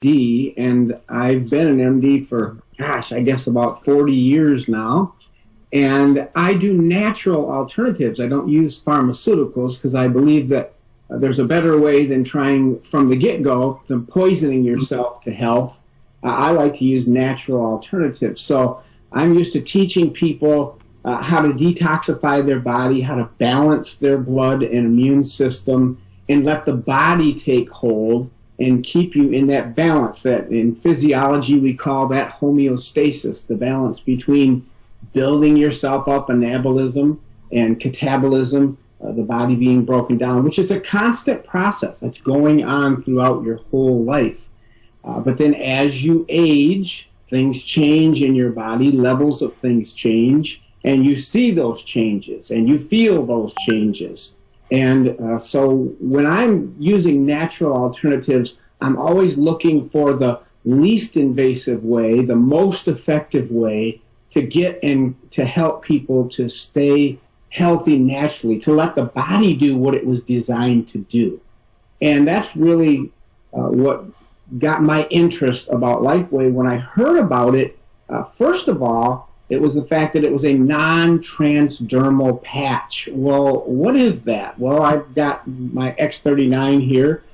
MD, and I've been an MD for, gosh, I guess about 40 years now. And I do natural alternatives. I don't use pharmaceuticals because I believe that there's a better way than trying from the get-go, than poisoning yourself to health. I like to use natural alternatives. So I'm used to teaching people how to detoxify their body, how to balance their blood and immune system, and let the body take hold and keep you in that balance. That in physiology we call that homeostasis, the balance between building yourself up, anabolism, and catabolism, the body being broken down, which is a constant process that's going on throughout your whole life. But then as you age, things change in your body, levels of things change, and you see those changes, and you feel those changes. And so when I'm using natural alternatives, I'm always looking for the least invasive way, the most effective way to get and to help people to stay healthy naturally, to let the body do what it was designed to do. And that's really what got my interest about LifeWave. When I heard about it, first of all, it was the fact that it was a non-transdermal patch. Well, what is that? Well, I've got my X39 here.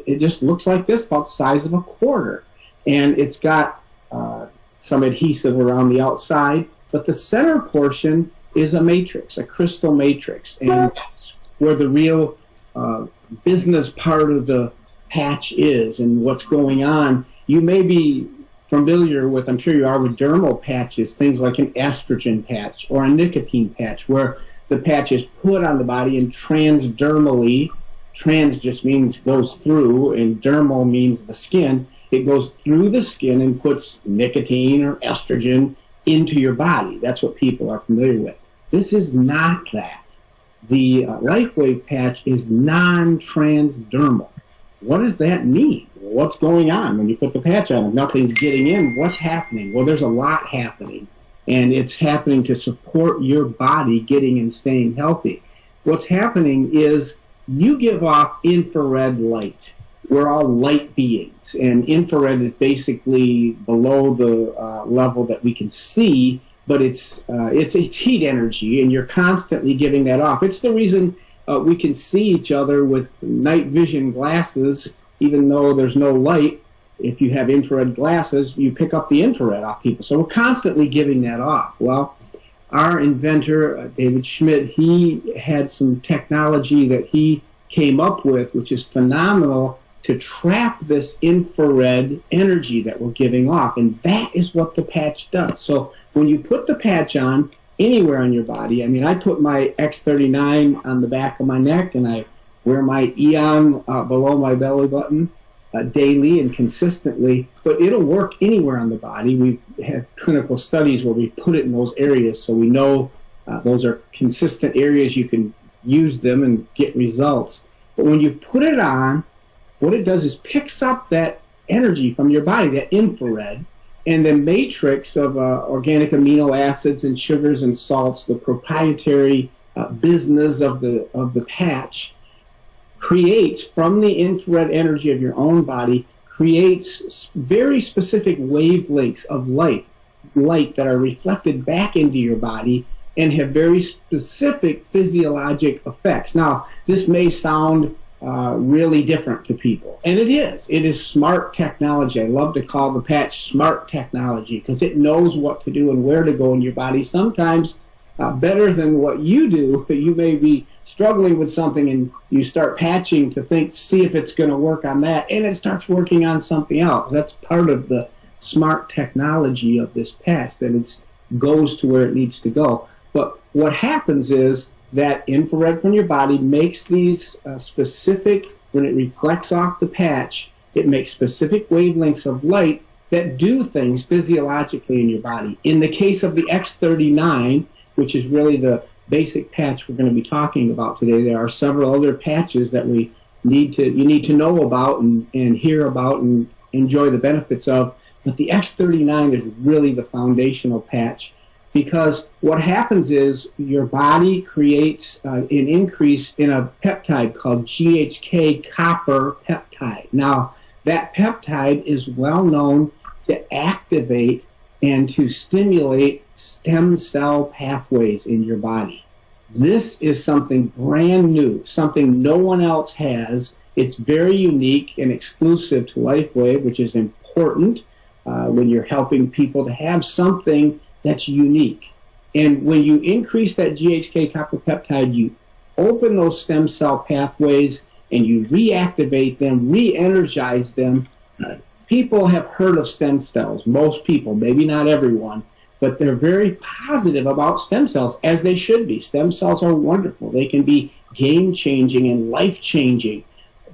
It just looks like this, about the size of a quarter. And it's got some adhesive around the outside, but the center portion is a matrix, a crystal matrix. And that's where the real business part of the patch is and what's going on. You may be familiar with, I'm sure you are, with dermal patches, things like an estrogen patch or a nicotine patch, where the patch is put on the body and transdermally, trans just means goes through, and dermal means the skin. It goes through the skin and puts nicotine or estrogen into your body. That's what people are familiar with. This is not that. The LifeWave patch is non-transdermal. What does that mean? What's going on when you put the patch on? If nothing's getting in, what's happening? Well, there's a lot happening, and it's happening to support your body getting and staying healthy. What's happening is you give off infrared light. We're all light beings, and infrared is basically below the level that we can see, but it's heat energy, and you're constantly giving that off. It's the reason we can see each other with night vision glasses, even though there's no light. If you have infrared glasses, you pick up the infrared off people. So we're constantly giving that off. Well, our inventor, David Schmidt, he had some technology that he came up with, which is phenomenal, to trap this infrared energy that we're giving off. And that is what the patch does. So when you put the patch on anywhere on your body, I mean, I put my X39 on the back of my neck, and I wear my Eon below my belly button daily and consistently, but it'll work anywhere on the body. We have clinical studies where we put it in those areas, so we know those are consistent areas you can use them and get results. But when you put it on, what it does is picks up that energy from your body, that infrared, and the matrix of organic amino acids and sugars and salts, the proprietary business of the patch, creates from the infrared energy of your own body, creates very specific wavelengths of light that are reflected back into your body and have very specific physiologic effects. Now, this may sound really different to people, and it is. It is smart technology. I love to call the patch smart technology because it knows what to do and where to go in your body, sometimes better than what you do. You may be struggling with something and you start patching to see if it's going to work on that, and it starts working on something else. That's part of the smart technology of this patch, that it goes to where it needs to go. But what happens is that infrared from your body makes these specific, when it reflects off the patch, it makes specific wavelengths of light that do things physiologically in your body. In the case of the X39, which is really the basic patch we're going to be talking about today, there are several other patches that you need to know about and hear about and enjoy the benefits of. But the X39 is really the foundational patch, because what happens is your body creates an increase in a peptide called GHK copper peptide. Now, that peptide is well known to activate and to stimulate stem cell pathways in your body. This is something brand new, something no one else has. It's very unique and exclusive to LifeWave, which is important when you're helping people to have something that's unique. And when you increase that GHK copper-peptide, you open those stem cell pathways and you reactivate them, re-energize them. People have heard of stem cells, most people, maybe not everyone, but they're very positive about stem cells, as they should be. Stem cells are wonderful. They can be game-changing and life-changing.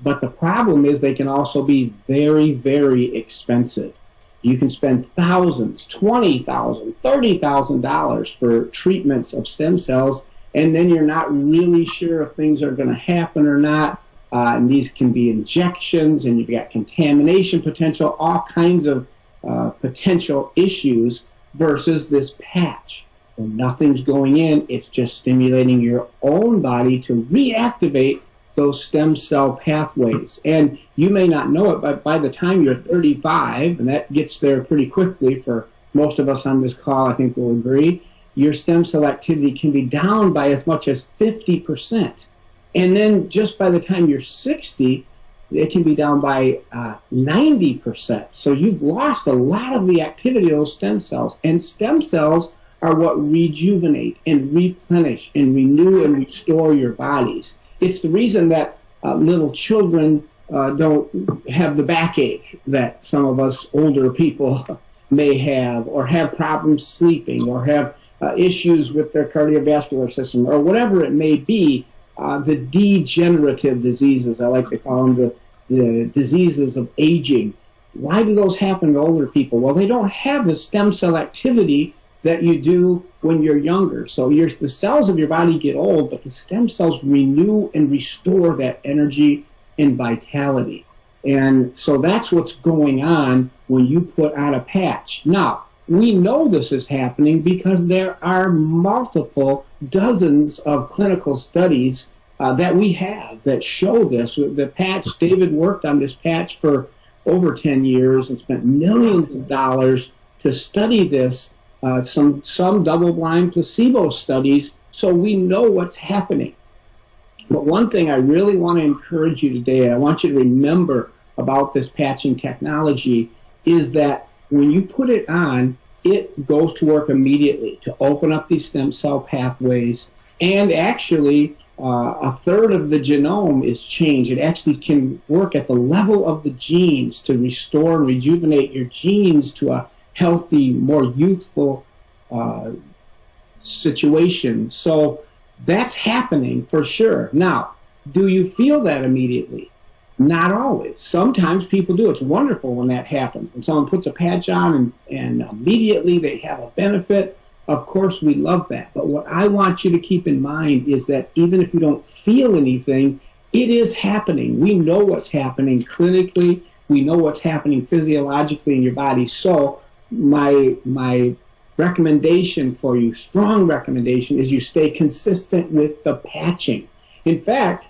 But the problem is they can also be very, very expensive. You can spend thousands, $20,000, $30,000 for treatments of stem cells, and then you're not really sure if things are going to happen or not. And these can be injections, and you've got contamination potential, all kinds of potential issues, versus this patch. When nothing's going in, it's just stimulating your own body to reactivate those stem cell pathways. And you may not know it, but by the time you're 35, and that gets there pretty quickly for most of us on this call, I think we'll agree, your stem cell activity can be down by as much as 50%. And then just by the time you're 60, it can be down by 90%. So you've lost a lot of the activity of those stem cells. And stem cells are what rejuvenate and replenish and renew and restore your bodies. It's the reason that little children don't have the backache that some of us older people may have, or have problems sleeping, or have issues with their cardiovascular system, or whatever it may be. The degenerative diseases, I like to call them the diseases of aging. Why do those happen to older people? Well, they don't have the stem cell activity that you do when you're younger. So the cells of your body get old, but the stem cells renew and restore that energy and vitality. And so that's what's going on when you put on a patch. Now, we know this is happening because there are multiple dozens of clinical studies that we have that show this. The patch, David worked on this patch for over 10 years and spent millions of dollars to study this, some double-blind placebo studies, so we know what's happening. But one thing I really want to encourage you today, and I want you to remember about this patching technology, is that when you put it on, it goes to work immediately to open up these stem cell pathways, and actually a third of the genome is changed. It actually can work at the level of the genes to restore and rejuvenate your genes to a healthy, more youthful situation. So that's happening for sure. Now, do you feel that immediately? Not always. Sometimes people do. It's wonderful when that happens. When someone puts a patch on and immediately they have a benefit, of course we love that. But what I want you to keep in mind is that even if you don't feel anything, it is happening. We know what's happening clinically. We know what's happening physiologically in your body. So my recommendation for you, strong recommendation, is you stay consistent with the patching. In fact,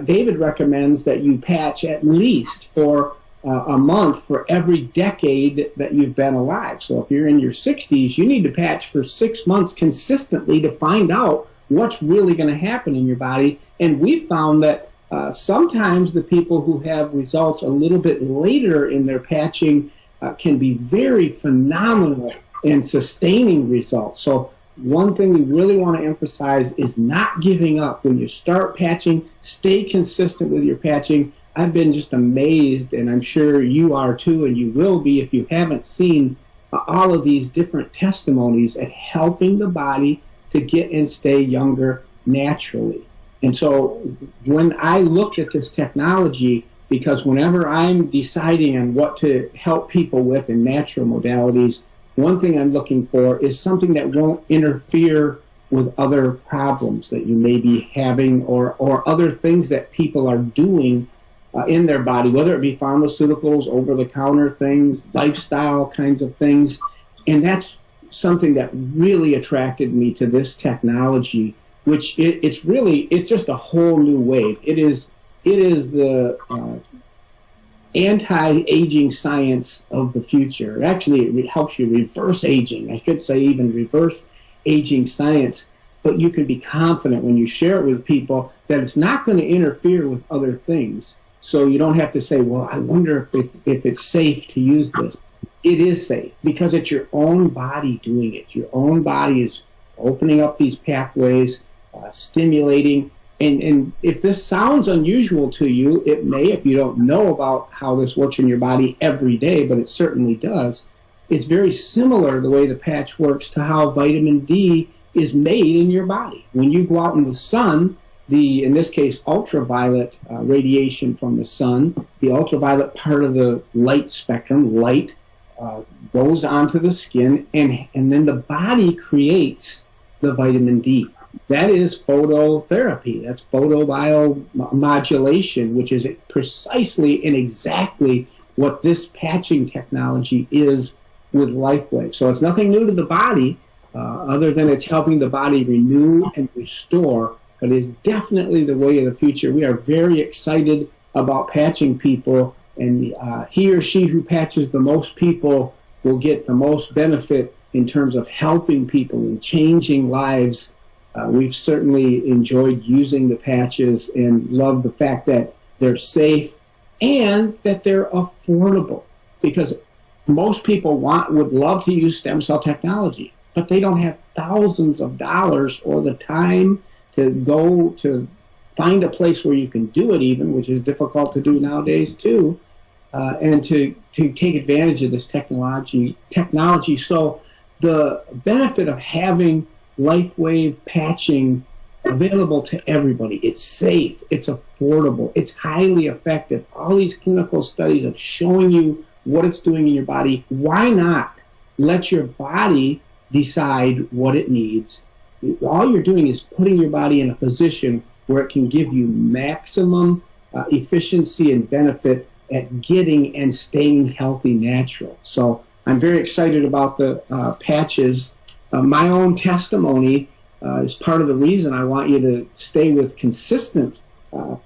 David recommends that you patch at least for a month for every decade that you've been alive. So if you're in your 60s, you need to patch for 6 months consistently to find out what's really going to happen in your body. And we found that sometimes the people who have results a little bit later in their patching can be very phenomenal in sustaining results. So one thing we really want to emphasize is not giving up. When you start patching, stay consistent with your patching. I've been just amazed, and I'm sure you are too, and you will be if you haven't seen all of these different testimonies at helping the body to get and stay younger naturally. And so when I looked at this technology, because whenever I'm deciding on what to help people with in natural modalities, one thing I'm looking for is something that won't interfere with other problems that you may be having, or other things that people are doing in their body, whether it be pharmaceuticals, over-the-counter things, lifestyle kinds of things. And that's something that really attracted me to this technology, which it's just a whole new wave. It is the anti-aging science of the future. Actually, it helps you reverse aging. I should say even reverse aging science. But you can be confident when you share it with people that it's not going to interfere with other things. So you don't have to say, well, I wonder if it's safe to use this. It is safe because it's your own body doing it. Your own body is opening up these pathways, stimulating. And if this sounds unusual to you, it may, if you don't know about how this works in your body every day, but it certainly does. It's very similar, the way the patch works, to how vitamin D is made in your body. When you go out in the sun, in this case, ultraviolet radiation from the sun, the ultraviolet part of the light spectrum, light, goes onto the skin, and then the body creates the vitamin D. That is phototherapy. That's photobiomodulation, which is precisely and exactly what this patching technology is with LifeWave. So it's nothing new to the body, other than it's helping the body renew and restore, but it's definitely the way of the future. We are very excited about patching people, and he or she who patches the most people will get the most benefit in terms of helping people and changing lives. We've certainly enjoyed using the patches and love the fact that they're safe and that they're affordable, because most people would love to use stem cell technology, but they don't have thousands of dollars or the time to go to find a place where you can do it even, which is difficult to do nowadays too, and to take advantage of this technology. So the benefit of having LifeWave patching available to everybody, it's safe, it's affordable, it's highly effective. All these clinical studies are showing you what it's doing in your body. Why not let your body decide what it needs? All you're doing is putting your body in a position where it can give you maximum efficiency and benefit at getting and staying healthy natural. So I'm very excited about the patches. My own testimony is part of the reason I want you to stay with consistent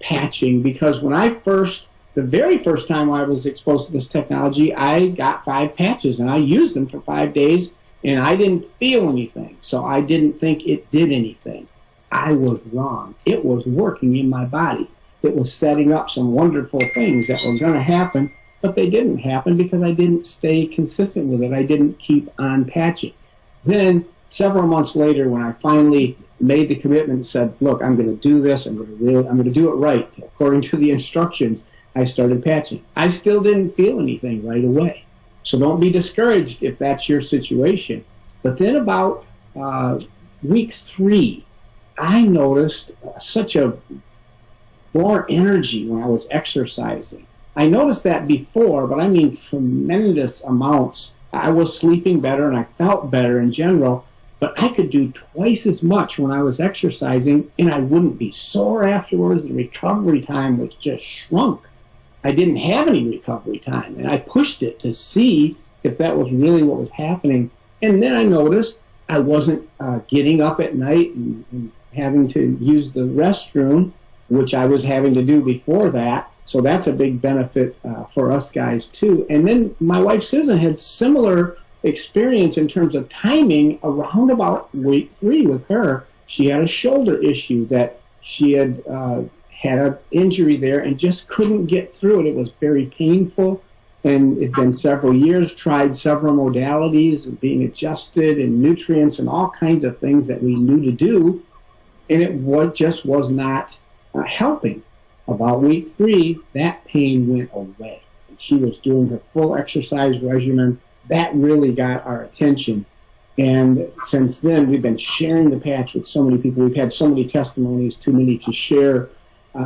patching, because when the very first time I was exposed to this technology, I got 5 patches and I used them for 5 days and I didn't feel anything. So I didn't think it did anything. I was wrong. It was working in my body. It was setting up some wonderful things that were going to happen, but they didn't happen because I didn't stay consistent with it. I didn't keep on patching. Then several months later, when I finally made the commitment and said, look, I'm going to do this, I'm going to do it right, according to the instructions, I started patching. I still didn't feel anything right away. So don't be discouraged if that's your situation. But then about week 3, I noticed such a more energy when I was exercising. I noticed that before, but I mean tremendous amounts. I was sleeping better and I felt better in general, but I could do twice as much when I was exercising and I wouldn't be sore afterwards. The recovery time was just shrunk. I didn't have any recovery time, and I pushed it to see if that was really what was happening. And then I noticed I wasn't getting up at night and having to use the restroom, which I was having to do before that. So that's a big benefit for us guys too. And then my wife Susan had similar experience in terms of timing around about week 3 with her. She had a shoulder issue that she had had an injury there and just couldn't get through it. It was very painful, and it had been several years, tried several modalities of being adjusted and nutrients and all kinds of things that we knew to do, and it just was not helping. About week 3, that pain went away. She was doing her full exercise regimen. That really got our attention. And since then, we've been sharing the patch with so many people. We've had so many testimonies, too many to share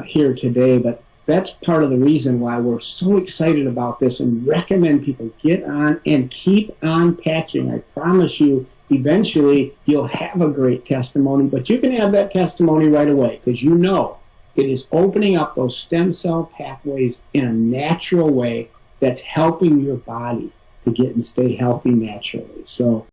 here today. But that's part of the reason why we're so excited about this and recommend people get on and keep on patching. I promise you, eventually, you'll have a great testimony. But you can have that testimony right away, because you know it is opening up those stem cell pathways in a natural way that's helping your body to get and stay healthy naturally. So